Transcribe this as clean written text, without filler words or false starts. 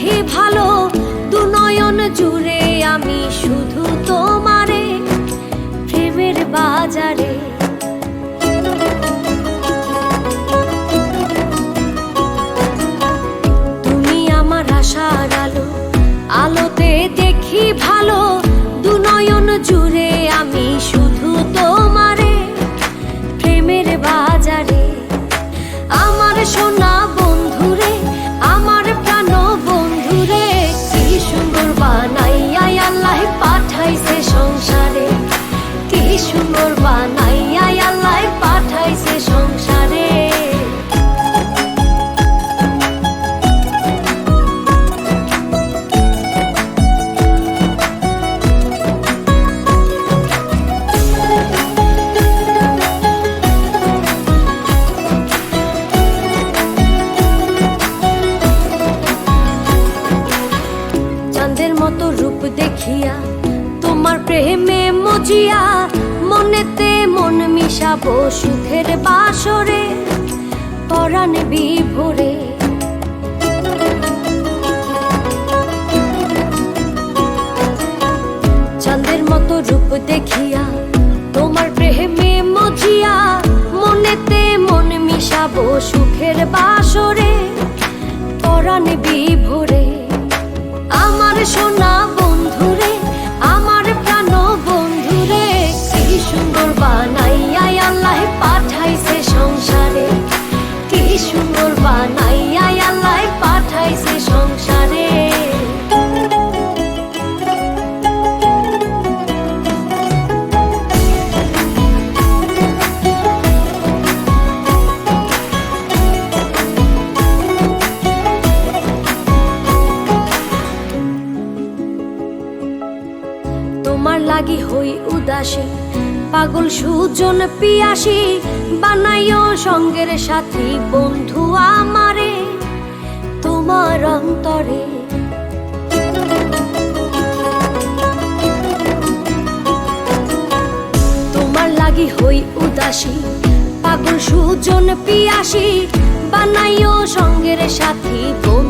দেখি ভালো দু নয়ন জুড়ে আমি শুধু তোমারে প্রেমের বাজারে। তুমি আমার আশার আলো, আলোতে দেখি ভালো দু নয়ন জুড়ে আমি শুধু তোমারে প্রেমের বাজারে। আমার সোনা বন্ধুরে, আমার প্রাণ বন্ধুরে, কি সুন্দর বানাইয়া আল্লাহ পাঠাইছে সংসারে, কি সুন্দর বানাইয়া আল্লাহ পাঠাইছে সংসারে। চাঁদের মতো রূপ দেখিয়া তোমার প্রেমে মজিয়া মনেতে মন মিশাবো সুখের বাসরে পরাণ বিভোরে। চাঁদের মতো রূপ দেখিয়া তোমার প্রেমে মজিয়া মনেতে মন মিশাবো সুখের বাসরে পরাণ বিভোরে। আমার সোনা বন্ধুরে, আমার প্রাণ বন্ধুরে, কি সুন্দর বানাইয়া আল্লাহ পাঠাইছে সংসারে, কি সুন্দর বানাইয়া আল্লাহ পাঠাইছে সংসারে। তোমার লাগি হই উদাসী পাগল সুজন পিয়াসী বানাইও সঙ্গের সাথী বন্ধু আমারে তোমার অন্তরে। তোমার লাগি হই উদাসী পাগল সুজন পিয়াসী বানাইও সঙ্গের সাথী বন্ধু